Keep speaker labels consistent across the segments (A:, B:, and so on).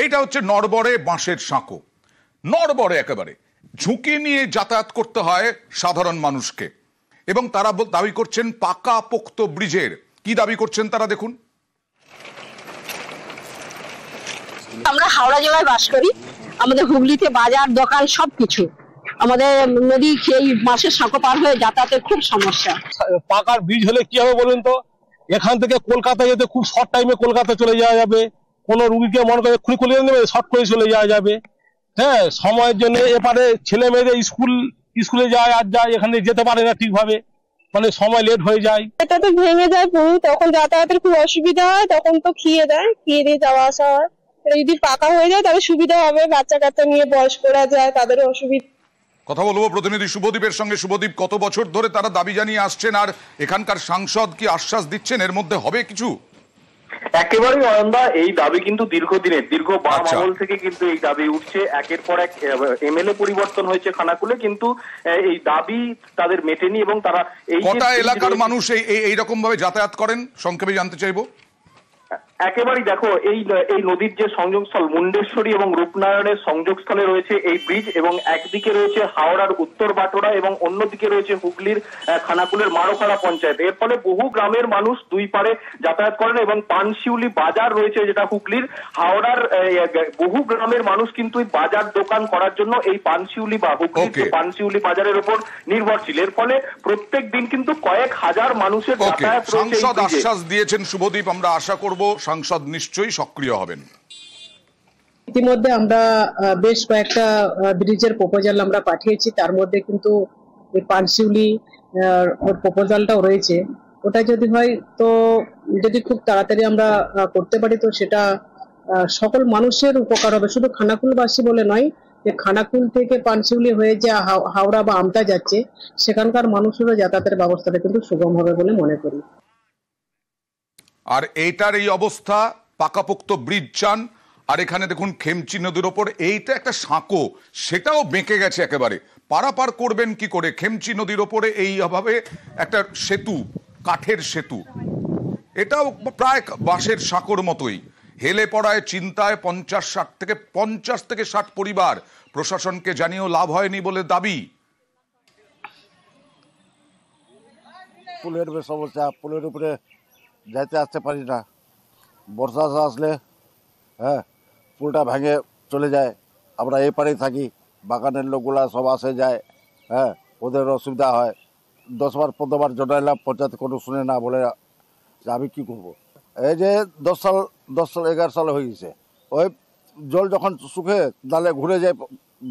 A: এইটা হচ্ছে নড়বড়ে বাঁশের সাঁকো, নড়বড়ে একেবারে ঝুঁকি নিয়ে যাতায়াত করতে হয় সাধারণ মানুষকে। এবং তারা দাবি করছেন পাকা পোক্ত ব্রিজের। কি দাবি করছেন তারা দেখুন।
B: আমরা হাওড়া জেলায় বাস করি, আমাদের হুগলিতে বাজার দোকান সবকিছু, আমাদের নদী সেই বাঁশের সাঁকো পার হয়ে যাতায়াতের খুব সমস্যা।
C: পাকার ব্রিজ হলে কি হবে বলুন তো, এখান থেকে কলকাতা যেতে খুব শর্ট টাইমে কলকাতা চলে যাওয়া যাবে। কোনো রুগীকে মনে করে খুলে নেবে, শর্ট করে চলে যাওয়া যাবে। হ্যাঁ, সময়ের জন্য এপারে ছেলে মেয়েদের স্কুলে যায় আর যায়, এখানে যেতে পারে না ঠিকভাবে, মানে সময় লেট হয়ে যায়।
B: এটা তো ভেঙে যায় পুরো, তখন যাতায়াতের খুব অসুবিধা হয়, তখন তো খেয়ে দিয়ে যাওয়া আসা হয়। এটা যদি পাকা হয়ে যায় তাহলে সুবিধা হবে, বাচ্চা কাচ্চা নিয়ে বয়স্করা যায় তাদেরও অসুবিধা।
A: কথা বলবো প্রতিনিধি শুভদীপের সঙ্গে। শুভদীপ, কত বছর ধরে তারা দাবি জানিয়ে আসছেন, আর এখানকার সাংসদ কি আশ্বাস দিচ্ছেন এর মধ্যে হবে কিছু?
D: একেবারেই অয়নদা, এই দাবি কিন্তু দীর্ঘদিনের, দীর্ঘ বাম আমল থেকে কিন্তু এই দাবি উঠছে। একের পর এক এমএলএ পরিবর্তন হয়েছে খানাকুলে, কিন্তু এই দাবি তাদের মেটেনি। এবং তারা এই
A: কটা এলাকার মানুষ এইরকম ভাবে যাতায়াত করেন সংক্ষেপে জানতে চাইবো।
D: একেবারেই দেখো, এই নদীর যে সংযোগস্থল মুন্ডেশ্বরী এবং রূপনারায়ণের সংযোগস্থলে রয়েছে এই ব্রিজ, এবং একদিকে রয়েছে হাওড়ার উত্তর বাটোরা এবং অন্যদিকে রয়েছে হুগলির খানাকুলের মারোখাড়া পঞ্চায়েত। এর ফলে বহু গ্রামের মানুষ দুই পারে যাতায়াত করেন। এবং পানশিউলি বাজার রয়েছে যেটা হুগলির, হাওড়ার বহু গ্রামের মানুষ কিন্তু এই বাজার দোকান করার জন্য এই পানশিউলি বা হুগলির পানশিউলি বাজারের উপর নির্ভরশীল। এর ফলে প্রত্যেক দিন কিন্তু কয়েক হাজার মানুষের যাতায়াত রয়েছে।
A: সাংসদ আশ্বাস দিয়েছেন শুভদীপ, আমরা আশা করব সাংসদ নিশ্চয়ই সক্রিয় হবেন।
E: ইতিমধ্যে আমরা বেশ কয়েকটা ব্রিজের প্রপোজাল আমরা পাঠিয়েছি, তার মধ্যে কিন্তু এই পানশিউলি প্রপোজালটাও রয়েছে। ওটা যদি হয় তো, যদি খুব তাড়াতাড়ি আমরা করতে পারি তো সেটা সকল মানুষের উপকার হবে, শুধু খানাকুলবাসী বলে নয়, যে খানাকুল থেকে পানশিউলি হয়ে যে হাওড়া বা আমতা যাচ্ছে সেখানকার মানুষেরও যাতায়াতের ব্যবস্থাটা কিন্তু সুগম হবে বলে মনে করি।
A: আর এইটার এই অবস্থা, পাকাপোক্ত ব্রিজ চান। আর এখানে দেখুন খেমচি নদীর ওপর এইটা একটা সাঁকো, সেটাও বেঁকে গেছে একেবারে। পারাপার করবেন কি করে খেমচি নদীর ওপরে এইভাবে একটা সেতু, কাঠের সেতু, এটাও প্রায় বাঁশের সাঁকোর মতোই। হেলে পড়ায় চিন্তায় 50 থেকে 60 পরিবার। প্রশাসনকে জানিয়েও লাভ হয়নি বলে দাবি।
F: পুলের সমস্যা, পুলের উপরে যাইতে আসতে পারি না। বর্ষা আসলে হ্যাঁ পুলটা ভেঙে চলে যায়। আমরা এই পারেই থাকি, বাগানের লোকগুলা সব আসে যায়, হ্যাঁ ওদের অসুবিধা হয়। 10 বার 15 বার জানাইলাম, পঞ্চায়েত কোনো শুনে না, বলে যে আমি কি করব। এই যে 10 সাল 11 সাল হয়ে গেছে, ওই জল যখন শুকে তাহলে ঘুরে যায়,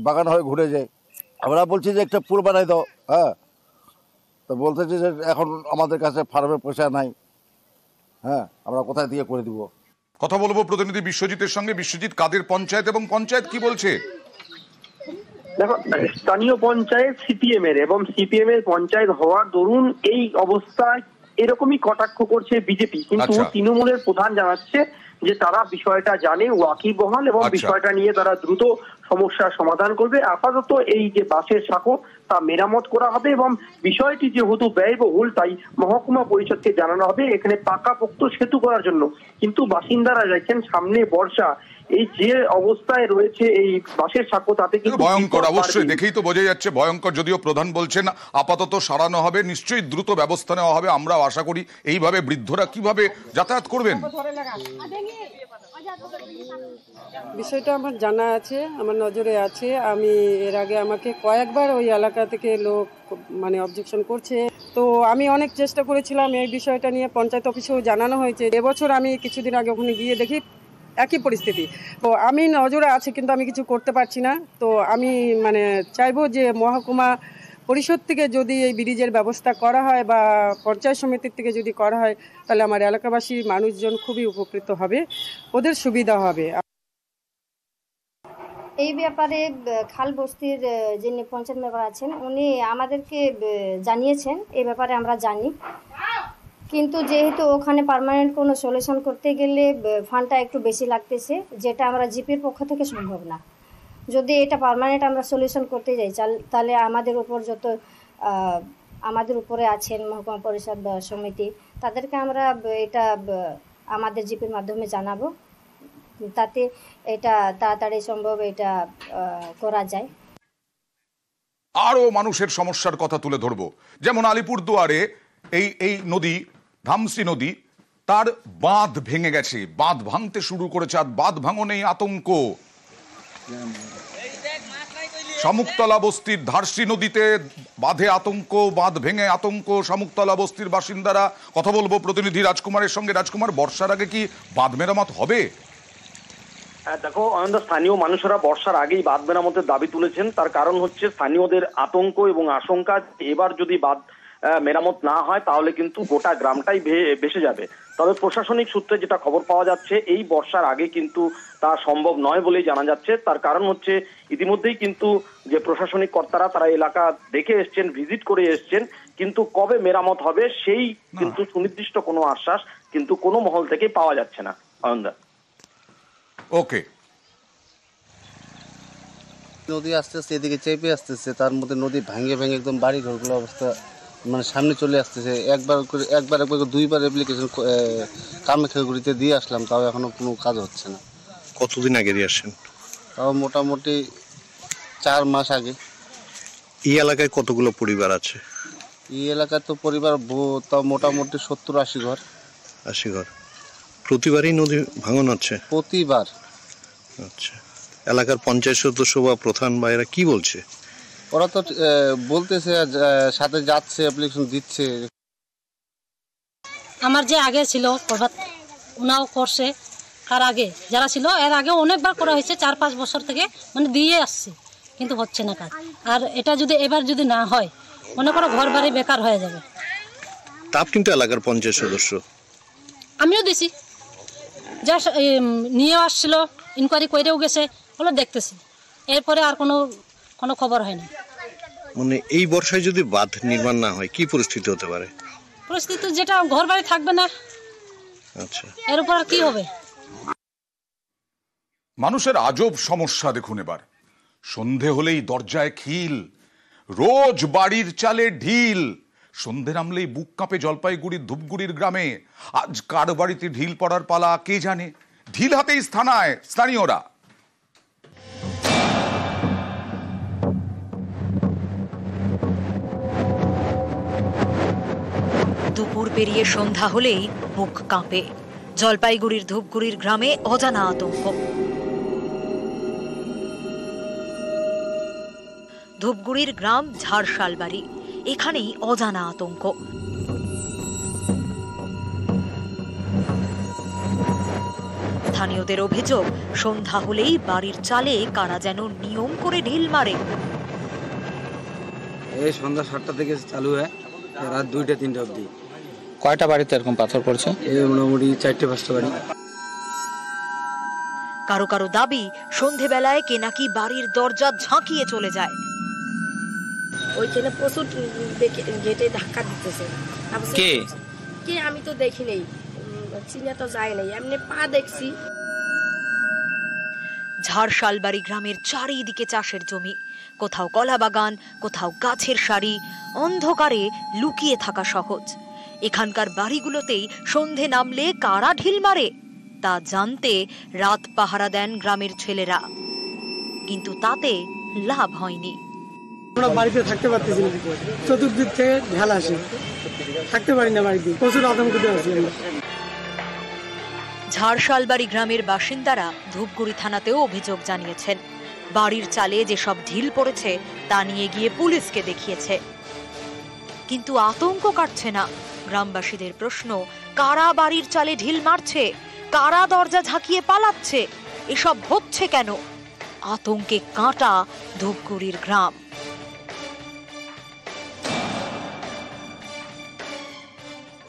F: বাগান হয়ে ঘুরে যায়। আমরা বলছি যে একটা পুল বানাই দাও, হ্যাঁ তো বলতেছি যে এখন আমাদের কাছে ফার্মের পয়সা নাই, হ্যাঁ আমরা কোথায় দিয়ে করে দিব।
A: কথা বলবো প্রতিনিধি বিশ্বজিতের সঙ্গে। বিশ্বজিৎ, কাদের পঞ্চায়েত এবং পঞ্চায়েত কি বলছে?
D: দেখো, স্থানীয় পঞ্চায়েত সিপিএম এর, এবং সিপিএম এর পঞ্চায়েত হওয়ার দরুন এই অবস্থায় এরকমই কটাক্ষ করছে বিজেপি। কিন্তু তৃণমূলের প্রধান জানাচ্ছে যে তারা বিষয়টা জানে, ওয়াকিবহাল, এবং বিষয়টা নিয়ে তারা দ্রুত সমস্যার সমাধান করবে। আপাতত এই যে বাঁশের সাঁকো তা মেরামত করা হবে, এবং বিষয়টি যেহেতু ব্যয়বহুল তাই মহকুমা পরিষদকে জানানো হবে এখানে পাকাপোক্ত সেতু করার জন্য। কিন্তু বাসিন্দারা দেখছেন সামনে বর্ষা, এই যে অবস্থায় রয়েছে এই বাঁশের সাঁকো তাতে কিন্তু
A: ভয়ঙ্কর, অবশ্যই দেখেই তো বোঝা যাচ্ছে ভয়ঙ্কর। যদিও প্রধান বলছেন আপাতত সারানো হবে, নিশ্চয়ই দ্রুত ব্যবস্থা নেওয়া হবে। আমরাও আশা করি। এইভাবে বৃদ্ধরা কিভাবে যাতায়াত করবেন?
G: বিষয়টা আমার জানা আছে, আমার নজরে আছে। আমি এর আগে আমাকে কয়েকবার ওই এলাকা থেকে লোক মানে অবজেকশন করছে, তো আমি অনেক চেষ্টা করেছিলাম এই বিষয়টা নিয়ে, পঞ্চায়েত অফিসেও জানানো হয়েছে। এবছর আমি কিছুদিন আগে ওখানে গিয়ে দেখি একই পরিস্থিতি। তো আমি নজরে আছে কিন্তু আমি কিছু করতে পারছি না। তো আমি মানে চাইবো যে মহকুমা পরিষদ থেকে যদি এই ব্রিজের ব্যবস্থা করা হয় বা পঞ্চায়েত সমিতির থেকে যদি করা হয়, তাহলে আমার এলাকাবাসী মানুষজন খুবই উপকৃত হবে, ওদের সুবিধা হবে।
H: এই ব্যাপারে খাল বস্তির যিনি পঞ্চায়েত মেম্বার আছেন উনি আমাদেরকে জানিয়েছেন, এই ব্যাপারে আমরা জানি। কিন্তু যেহেতু ওখানে পার্মানেন্ট কোনো সলিউশন করতে গেলে ফান্ডটা একটু বেশি লাগতেছে, যেটা আমরা জিপির পক্ষ থেকে সম্ভব না। যদি এটা পার্মানেন্ট আমরা সলিউশন করতে যাই তাহলে আমাদের উপর যত আমাদের উপরে আছেন মহকুমা পরিষদ সমিতি, তাদেরকে আমরা এটা আমাদের জিপির মাধ্যমে জানাবো। তাতে এটা তাড়াতাড়ি সম্ভব এটা করা যায়।
A: আরো মানুষের সমস্যার কথা তুলে ধরবো, যেমন আলিপুরদুয়ারে এই নদী ধামসি নদী, তার বাঁধ ভেঙে গেছে, বাঁধ ভাঙতে শুরু করেছে, আর বাঁধ ভাঙনেই আতঙ্ক। শামুকতলা বস্তির ধারসি নদীতে বাঁধে আতঙ্ক, বাঁধ ভেঙে আতঙ্ক শামুকতলা বস্তির বাসিন্দারা। কথা বলবো প্রতিনিধি রাজকুমারের সঙ্গে। রাজকুমার, বর্ষার আগে কি বাঁধ মেরামত হবে?
I: দেখো অনন্ত, স্থানীয় মানুষেরা বর্ষার আগেই বাঁধ মেরামতের দাবি তুলেছেন। তার কারণ হচ্ছে স্থানীয়দের আতঙ্ক এবং আশঙ্কা, এবার যদি বাঁধ মেরামত না হয় তাহলে কিন্তু গোটা গ্রামটাই ভেসে যাবে। তবে প্রশাসনিক সূত্রে যেটা খবর পাওয়া যাচ্ছে, এই বর্ষার আগে কিন্তু তা সম্ভব নয় বলেই জানা যাচ্ছে। তার কারণ হচ্ছে ইতিমধ্যেই কিন্তু যে প্রশাসনিক কর্তারা তারা এলাকা দেখে এসছেন, ভিজিট করে এসছেন, কিন্তু কবে মেরামত হবে সেই কিন্তু সুনির্দিষ্ট কোনো আশ্বাস কিন্তু কোনো মহল থেকে পাওয়া যাচ্ছে না। অনন্ত,
A: ওকে।
J: নদী আস্তে আস্তে এদিকে চেপে আসতেছে, তার মধ্যে নদী ভেঙে ভেঙে একদম বাড়ি ঘরগুলো অবস্থা মানে সামনে চলে আসতেছে। একবার দুইবার অ্যাপ্লিকেশন কামাখ্যাগুড়িতে দিয়ে আসলাম, তাও এখনো কোনো কাজ হচ্ছে না।
K: কতদিন আগে দিয়ে আসেন?
J: তাও মোটামুটি 4 মাস আগে।
K: এই এলাকায় কতগুলো পরিবার আছে?
J: এই এলাকায় তো পরিবার তাও মোটামুটি 70-80 ঘর।
K: 80 ঘর। প্রতিবারই নদী ভাঙন হচ্ছে?
J: প্রতিবার।
K: আচ্ছা, এলাকার পঞ্চায়েত সদস্য বা প্রধান বা এরা কি বলছে?
J: ওরা তো বলতেছে সাথে যাচ্ছে, অ্যাপ্লিকেশন দিচ্ছে।
L: আমার যে আগে ছিল প্রভাত, ওনাও করছে। তার আগে যারা ছিল এর আগে অনেকবার করা হয়েছে, 4-5 বছর থেকে মানে দিয়ে আসছে, কিন্তু হচ্ছে না কাজ। আর এটা যদি এবার যদি না হয়, মনে করো ঘর বাড়ি বেকার হয়ে যাবে।
K: তা কিন্তু এলাকার পঞ্চায়েত সদস্য
L: আমিও দিছি, যা নিয়ে আসছিল, ইনকোয়ারি করেও গেছে, ওগুলো দেখতেছি। এরপরে আর কোনো খবর হয়নি।
K: মানে এই বর্ষায় যদি বাঁধ নির্মাণ না হয় কি পরিস্থিতি হতে পারে?
L: পরিস্থিতি যেটা ঘর বাড়ি থাকবে না।
K: আচ্ছা,
L: এর উপর আর কি হবে?
A: মানুষের আজব সমস্যা দেখুন এবার। সন্ধে হলেই দরজায় খিল, রোজ বাড়ির চালে ঢিল। সন্ধে নামলেই বুক কাঁপে জলপাইগুড়ির ধূপগুড়ির গ্রামে। আজ কার বাড়িতে ঢিল পড়ার পালা কে জানে। ঢিল হাতেই স্থানীয়রা।
M: দুপুর পেরিয়ে সন্ধ্যা হলেই বুক কাঁপে জলপাইগুড়ির ধূপগুড়ির গ্রামে অজানা আতঙ্ক। ধূপগুড়ির গ্রাম ঝাড়শালবাড়ি, এখানেই অজানা আতঙ্ক। স্থানীয়দের অভিযোগ, সন্ধ্যা হলেই বাড়ির চালে কারা যেন নিয়ম করে ঢিল মারে।
N: এই সন্ধ্যা 7টা থেকে চালু হয়, রাত 2টা-3টা অবধি।
O: কয়টা বাড়িতে এরকম পাথর পড়ছে?
N: এই মোটামুটি 4-5টা বাড়ি।
M: কারো কারো দাবি, সন্ধেবেলায় কে নাকি বাড়ির দরজা ঝাঁকিয়ে চলে যায়।
P: ওইখানে প্রচুর গেটে ধাক্কা দিতেছে। কে আমি তো দেখি নাই, চিনে তো যায় নাই, এমনি পা দেখছি।
M: ঝাড়শালবাড়ি গ্রামের চারিদিকে চাষের জমি, কোথাও কলা বাগান, কোথাও গাছের সারি, অন্ধকারে লুকিয়ে থাকা সহজ। এখানকার বাড়িগুলোতেই সন্ধে নামলে কারা ঢিল মারে তা জানতে রাত পাহারা দেন গ্রামের ছেলেরা, কিন্তু তাতে লাভ হয়নি।
Q: আমরা বাড়িতে থাকতে পারতেছি না, চতুর্দিক থেকে ঢাল আসে, থাকতে পারি না বাড়িতে, প্রচুর আতঙ্কিত আছি।
M: ঝাড়শালবাড়ি গ্রামের বাসিন্দারা ধূপগুড়ি থানাতেও অভিযোগ জানিয়েছেন। বাড়ির চালে যেসব ঢিল পড়েছে তা নিয়ে গিয়ে পুলিশকে দেখিয়েছে, কিন্তু আতঙ্ক কাটছে না। গ্রামবাসীদের প্রশ্ন, কারা বাড়ির চালে ঢিল মারছে, কারা দরজা ঝাঁকিয়ে পালাচ্ছে, এসব হচ্ছে কেন? আতঙ্কে কাঁটা ধূপগুড়ির গ্রাম।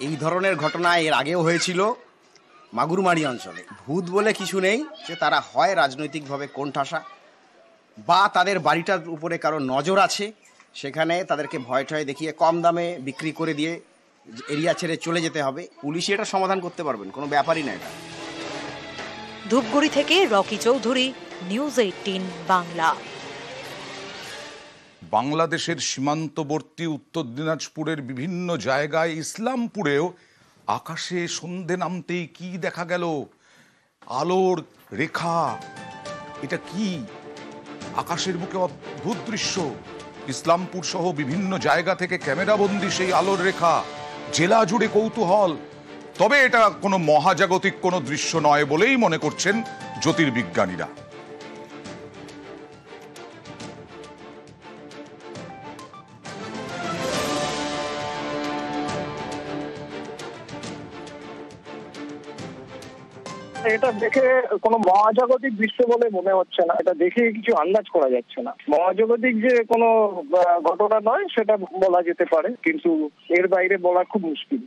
R: এই ধরনের ঘটনা এর আগেও হয়েছিল মাগুরমারি অঞ্চলে। ভূত বলে কিছু নেই, যে তারা হয় রাজনৈতিকভাবে কোণঠাসা বা তাদের বাড়িটার উপরে কারো নজর আছে, সেখানে তাদেরকে ভয় টয় দেখিয়ে কম দামে বিক্রি করে দিয়ে এরিয়া ছেড়ে চলে যেতে হবে। পুলিশই এটা সমাধান করতে পারবেন, কোনো ব্যাপারই না এটা।
M: ধূপগুড়ি থেকে রকি চৌধুরী, নিউজ 18 বাংলা।
A: বাংলাদেশের সীমান্তবর্তী উত্তর দিনাজপুরের বিভিন্ন জায়গায়, ইসলামপুরেও আকাশে সন্ধে নামতেই কি দেখা গেল? আলোর রেখা, এটা কি? আকাশের বুকে অদ্ভুত দৃশ্য। ইসলামপুর সহ বিভিন্ন জায়গা থেকে ক্যামেরাবন্দি সেই আলোর রেখা, জেলা জুড়ে কৌতূহল। তবে এটা কোনো মহাজাগতিক কোনো দৃশ্য নয় বলেই মনে করছেন জ্যোতির্বিজ্ঞানীরা।
S: এটা দেখে কোনো মহাজাগতিক দৃশ্য বলে মনে হচ্ছে না, এটা দেখে কিছু আন্দাজ করা যাচ্ছে না। মহাজাগতিক যে কোনো ঘটনা নয় সেটা বলা যেতে পারে, কিন্তু এর বাইরে বলা খুব মুশকিল।